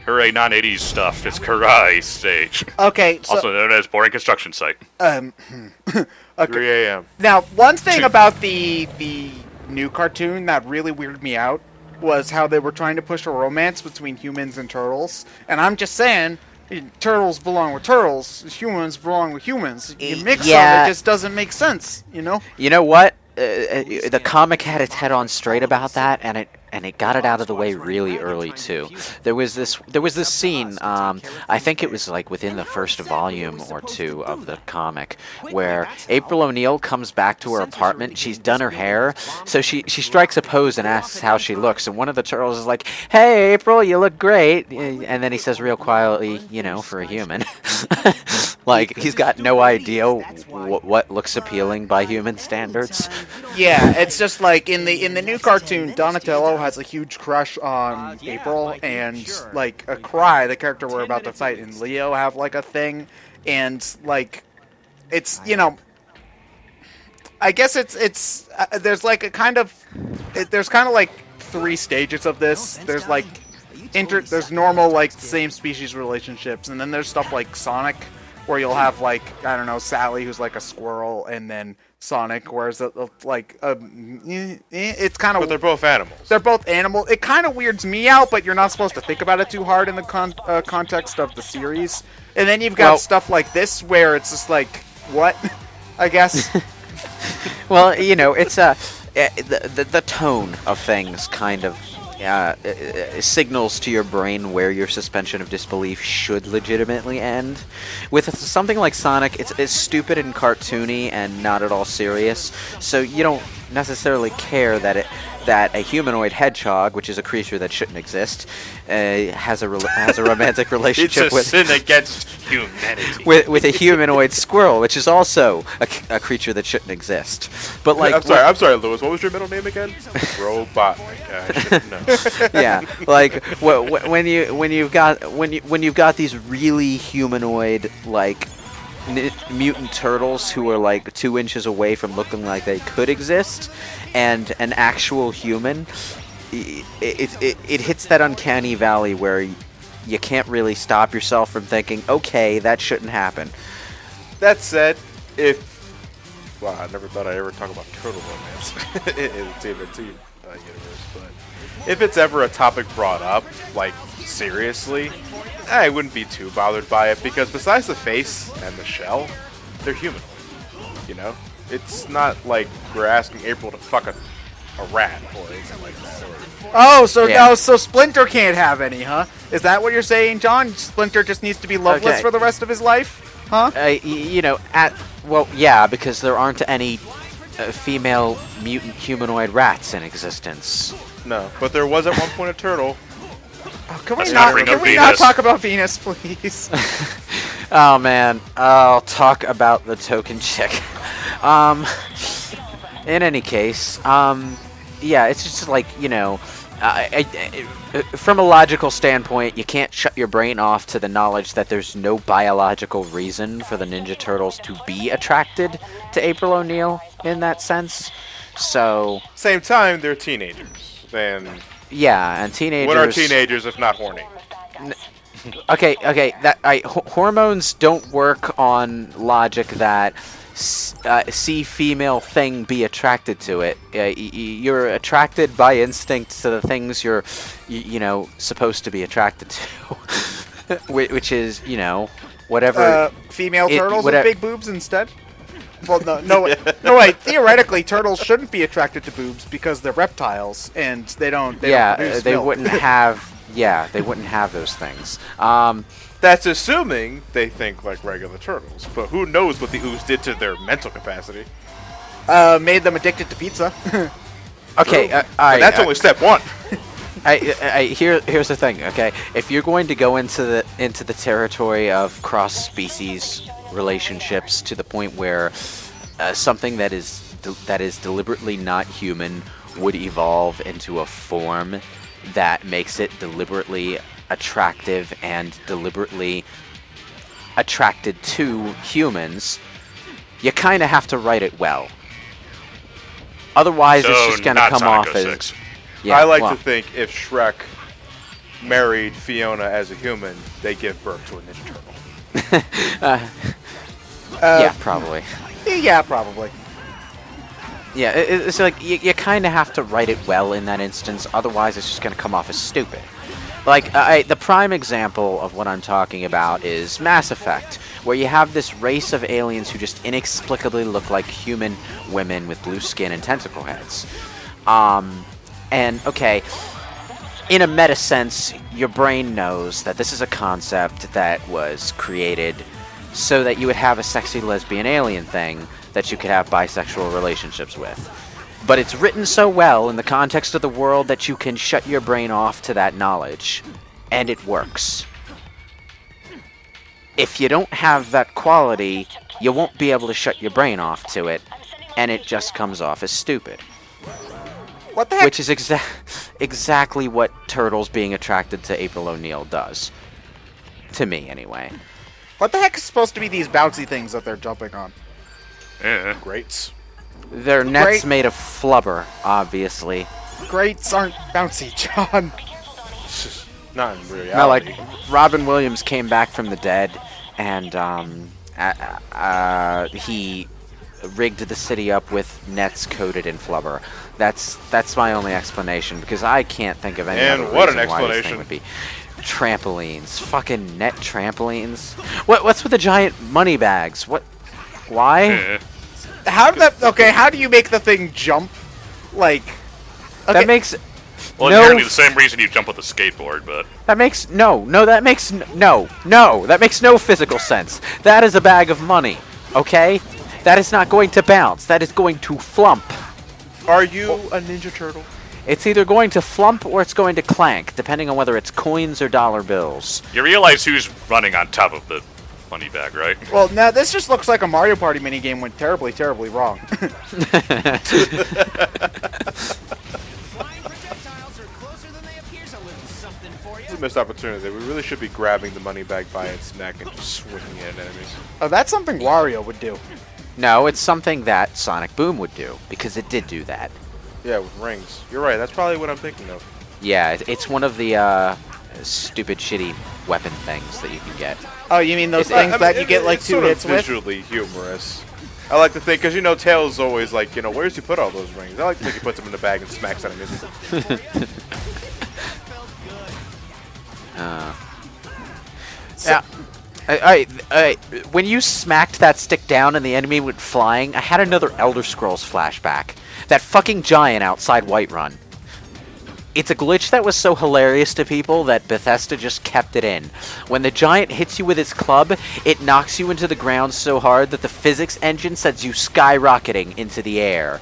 Hooray, non-80s stuff. It's Karai Stage. Okay, so Also known as Boring Construction Site. okay. 3 a.m. Now, one thing about the new cartoon that really weirded me out was how they were trying to push a romance between humans and turtles. And I'm just saying, turtles belong with turtles, humans belong with humans. You mix them, it just doesn't make sense, you know? You know what? The comic had its head on straight about that, and it got it out of the way really early too. There was this scene, I think it was like within the first volume or two of the comic, where April O'Neil comes back to her apartment. She's done her hair, so she strikes a pose and asks how she looks, and one of the turtles is like, "Hey, April, you look great," and then he says real quietly, "You know, for a human." Like, he's got no idea what looks appealing by human standards. Yeah, it's just like in the new cartoon, Donatello has a huge crush on April, and like Cry, the character we're about to fight, and Leo have like a thing, and like it's, you know, I guess it's there's like a kind of there's kind of like 3 stages of this. There's like there's normal like same species relationships, and then there's stuff like Sonic, where you'll have like, I don't know, Sally, who's like a squirrel, and then Sonic, whereas it's kind of. But they're both animals. They're both animals. It kind of weirds me out, but you're not supposed to think about it too hard in the context of the series. And then you've got stuff like this, where it's just like, what? I guess. Well, you know, it's the tone of things kind of signals to your brain where your suspension of disbelief should legitimately end. With something like Sonic, it's stupid and cartoony and not at all serious, so you don't necessarily care that a humanoid hedgehog, which is a creature that shouldn't exist, has a romantic relationship it's a sin against humanity. with a humanoid squirrel, which is also a creature that shouldn't exist. But like, I'm sorry, Lewis. What was your middle name again? Robot. I should know. Yeah, like when you've got these really humanoid like mutant turtles who are like 2 inches away from looking like they could exist, and an actual human, it hits that uncanny valley where you can't really stop yourself from thinking, okay, that shouldn't happen. That said, well, I never thought I'd ever talk about turtle romance in the TMNT universe, but if it's ever a topic brought up, like, seriously, I wouldn't be too bothered by it, because besides the face and the shell, they're humanoid, you know? It's not like we're asking April to fuck a rat or anything like that. Oh, so Splinter can't have any, huh? Is that what you're saying, John? Splinter just needs to be loveless for the rest of his life, huh? You know, yeah, because there aren't any female mutant humanoid rats in existence. No, but there was at one point a turtle. Oh, can we not talk about Venus, please? Oh man, I'll talk about the token chick. In any case, yeah, it's just like, you know, from a logical standpoint, you can't shut your brain off to the knowledge that there's no biological reason for the Ninja Turtles to be attracted to April O'Neil in that sense. So, same time, they're teenagers. Then yeah, and teenagers. What are teenagers if not horny? Okay. Hormones don't work on logic that see female thing, be attracted to it. You're attracted by instinct to the things you're, you know, supposed to be attracted to, which is, you know, whatever. Female turtles with big boobs instead. Well, no, wait. Theoretically, turtles shouldn't be attracted to boobs because they're reptiles and they don't. They wouldn't have. Yeah, they wouldn't have those things. That's assuming they think like regular turtles, but who knows what the ooze did to their mental capacity? Made them addicted to pizza. Okay, that's only step 1. Here's the thing. Okay, if you're going to go into the territory of cross-species relationships to the point where something that is deliberately not human would evolve into a form that makes it deliberately attractive and deliberately attracted to humans, you kind of have to write it well. Otherwise, it's just going to come off as... Six. Yeah, I like to think if Shrek married Fiona as a human, they give birth to a Ninja Turtle. Yeah, probably. Yeah, probably. Yeah, it's like you kind of have to write it well in that instance, otherwise it's just going to come off as stupid. Like, the prime example of what I'm talking about is Mass Effect, where you have this race of aliens who just inexplicably look like human women with blue skin and tentacle heads. And, okay, in a meta sense, your brain knows that this is a concept that was created so that you would have a sexy lesbian alien thing that you could have bisexual relationships with. But it's written so well in the context of the world that you can shut your brain off to that knowledge, and it works. If you don't have that quality, you won't be able to shut your brain off to it, and it just comes off as stupid. What the heck? Which is exactly what Turtles being attracted to April O'Neil does. To me, anyway. What the heck is supposed to be these bouncy things that they're jumping on? Yeah. Greats. They're nets Great. made of flubber, obviously. Greats aren't bouncy, John. Not in reality. No, like, Robin Williams came back from the dead, and he rigged the city up with nets coated in flubber. That's my only explanation, because I can't think of any And other what an reason why this explanation. thing would be. Trampolines. Fucking net trampolines. What's with the giant money bags? What? Why? Yeah. How did that? Okay, how do you make the thing jump? Like, okay, That makes Well, no. inherently the same reason you jump with a skateboard, but That makes that makes no physical sense. That is a bag of money, okay? That is not going to bounce. That is going to flump. Are you a Ninja Turtle? It's either going to flump or it's going to clank, depending on whether it's coins or dollar bills. you realize who's running on top of the money bag, right? well, now this just looks like a Mario Party minigame went terribly, terribly wrong. Flying projectiles are closer than they appear, so a little something for It's a you. missed opportunity. We really should be grabbing the money bag by its neck and just swinging it at enemies. Oh, that's something Wario would do. No, it's something that Sonic Boom would do, because it did do that. Yeah, with rings. You're right. That's probably what I'm thinking of. Yeah, it's one of the stupid, shitty weapon things that you can get. Oh, you mean those It's- things that you get like it's 2 sort hits of with? visually humorous. I like to think, because you know, Tails always like, you know, where's he put all those rings? I like to think he puts them in the bag and smacks enemies. Yeah. I when you smacked that stick down and the enemy went flying, I had another Elder Scrolls flashback. That fucking giant outside Whiterun. It's a glitch that was so hilarious to people that Bethesda just kept it in. When the giant hits you with its club, it knocks you into the ground so hard that the physics engine sends you skyrocketing into the air.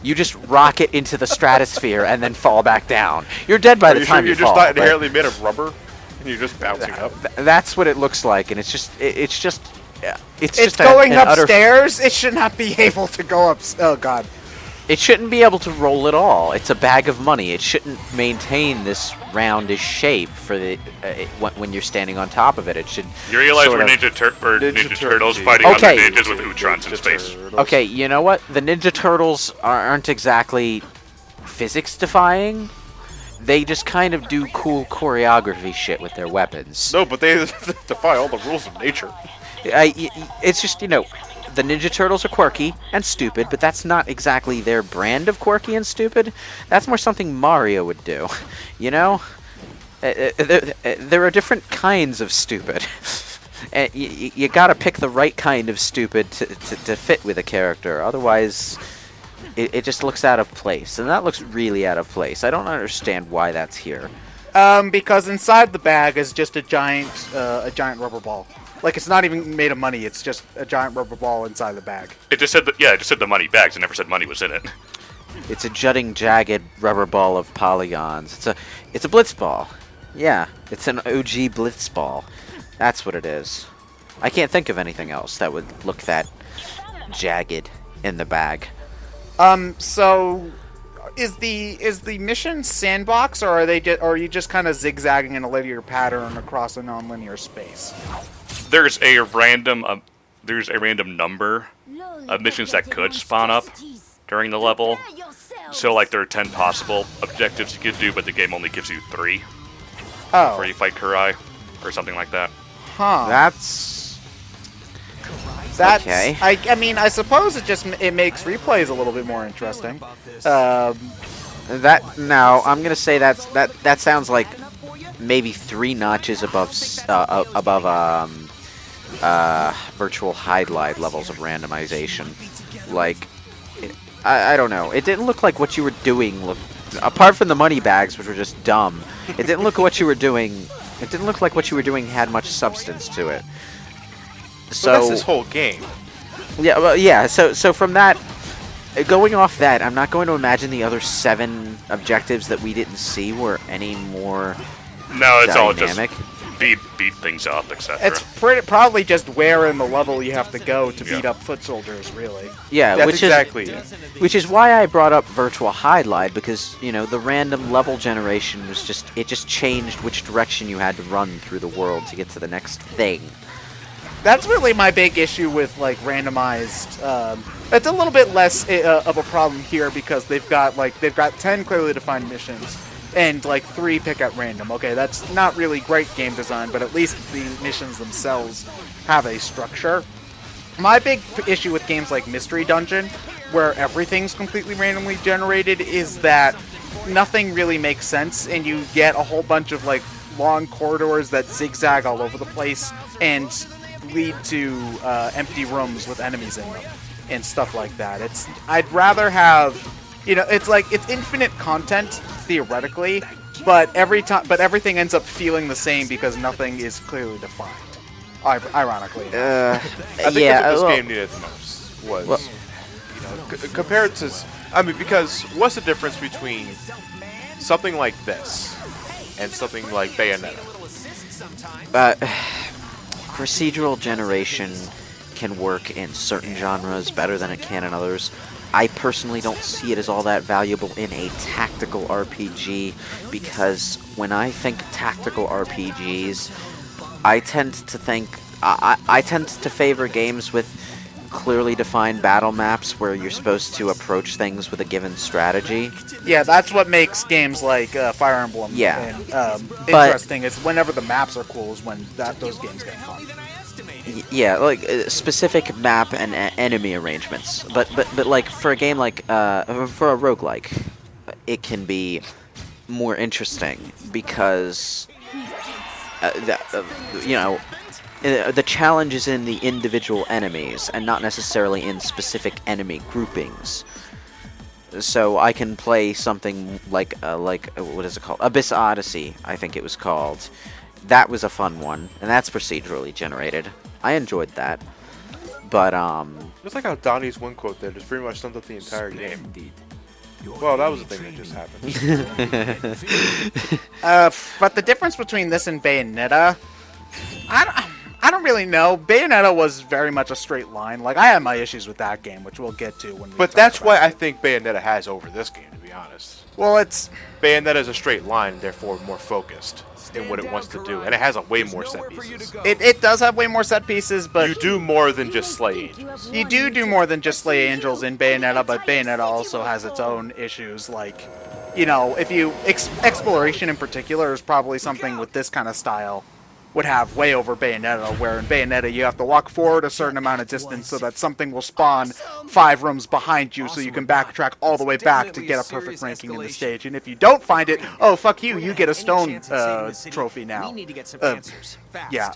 You just rocket into the stratosphere and then fall back down. You're dead by Are the you time sure you you're just fall. not but- inherently made of rubber? And you're just bouncing up? That's what it looks like, and it's just It's just going an utter- upstairs. It should not be able to go up. Oh God. It shouldn't be able to roll at all. It's a bag of money. It shouldn't maintain this roundish shape for the when you're standing on top of it. It should. You realize sort we're of- Ninja Turtles Turtles. fighting Okay. other ninjas with Utrons in space. Okay, you know what? The Ninja Turtles aren't exactly physics-defying. They just kind of do cool choreography shit with their weapons. No, but they defy all the rules of nature. It's just, you know, the Ninja Turtles are quirky and stupid, but that's not exactly their brand of quirky and stupid. That's more something Mario would do, you know? There are different kinds of stupid. And you gotta pick the right kind of stupid to fit with a character, otherwise it just looks out of place. And that looks really out of place. I don't understand why that's here. Because inside the bag is just a giant rubber ball. Like, it's not even made of money. It's just a giant rubber ball inside the bag. It just said it just said the money bags. It never said money was in it. It's a jutting, jagged rubber ball of polygons. It's a blitz ball. Yeah, it's an OG blitz ball. That's what it is. I can't think of anything else that would look that jagged in the bag. So is the mission sandbox, or are you just kind of zigzagging in a linear pattern across a non-linear space? There's a random number of missions that could spawn up during the level. So, like, there are 10 possible objectives you could do, but the game only gives you 3 Oh, before you fight Kurai, or something like that. huh. That's okay. I mean, I suppose it makes replays a little bit more interesting. I'm gonna say that sounds like maybe 3 notches above virtual highlight levels of randomization. Like, I don't know. It didn't look like what you were doing. Apart from the money bags, which were just dumb, it didn't look what you were doing. It didn't look like what you were doing had much substance to it. So But that's this whole game. yeah, well, yeah. So from that, going off that, I'm not going to imagine the other 7 objectives that we didn't see were any more No, it's all dynamic. just beat things up, etc. It's probably just where in the level you have to go to beat up foot soldiers, really. Yeah, That's which exactly it. is which is why I brought up virtual highlight, because the random level generation was just changed which direction you had to run through the world to get to the next thing. That's really my big issue with like randomized. It's a little bit less of a problem here because they've got 10 clearly defined missions and like 3 pick at random. Okay, that's not really great game design, but at least the missions themselves have a structure. My big issue with games like Mystery Dungeon, where everything's completely randomly generated, is that nothing really makes sense, and you get a whole bunch of like long corridors that zigzag all over the place and lead to empty rooms with enemies in them and stuff like that. I'd rather have, it's like it's infinite content theoretically, but everything ends up feeling the same because nothing is clearly defined. Ironically. I think that's what this game needed the most was, compared to, because what's the difference between something like this and something like Bayonetta? Procedural generation can work in certain genres better than it can in others. I personally don't see it as all that valuable in a tactical RPG, because when I think tactical RPGs, I tend to favor games with clearly defined battle maps where you're supposed to approach things with a given strategy. Yeah, that's what makes games like Fire Emblem interesting. It's whenever the maps are cool is when those games get fun. Yeah, like specific map and enemy arrangements. But like for a game like for a roguelike, it can be more interesting because the challenge is in the individual enemies and not necessarily in specific enemy groupings. So I can play something like what is it called? Abyss Odyssey, I think it was called. That was a fun one, and that's procedurally generated. I enjoyed that. But Just like how Donnie's one quote there just pretty much summed up the entire game. Well, that was the thing that just happened. But the difference between this and Bayonetta, I don't really know. Bayonetta was very much a straight line. Like, I had my issues with that game, which we'll get to when we But talk that's about why it. I think Bayonetta has over this game, to be honest. Well, it's... Bayonetta is a straight line, therefore more focused in what it wants to do, and it has a way more set pieces. It does have way more set pieces, but... You do more than just slay angels. You do more than just slay angels in Bayonetta, but Bayonetta also has its own issues. Like, if you... exploration in particular is probably something with this kind of style would have way over Bayonetta, where in Bayonetta you have to walk forward a certain amount of distance so that something will spawn 5 rooms behind you so you can backtrack all the way back to get a perfect ranking in the stage. And if you don't find it, oh, fuck you, you get a stone trophy now. We need to get some answers. Fast. Yeah,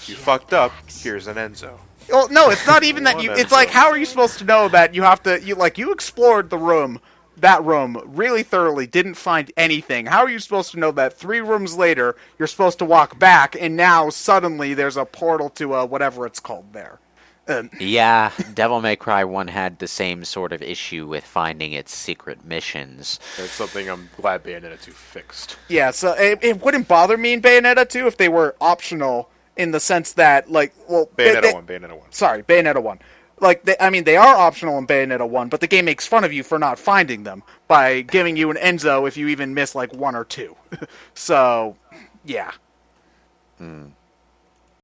You fucked up, here's an Enzo. well, no, it's not even that you... It's like, how are you supposed to know that you have to... You explored the room... That room really thoroughly, didn't find anything. How are you supposed to know that 3 rooms later you're supposed to walk back and now suddenly there's a portal to whatever it's called there? yeah, Devil May Cry 1 had the same sort of issue with finding its secret missions. That's something I'm glad Bayonetta 2 fixed. Yeah, so it wouldn't bother me in Bayonetta 2 if they were optional in the sense that, like, well... Bayonetta 1. Sorry, Bayonetta 1. Like, they are optional in Bayonetta 1, but the game makes fun of you for not finding them by giving you an Enzo if you even miss, like, 1 or 2. So, yeah.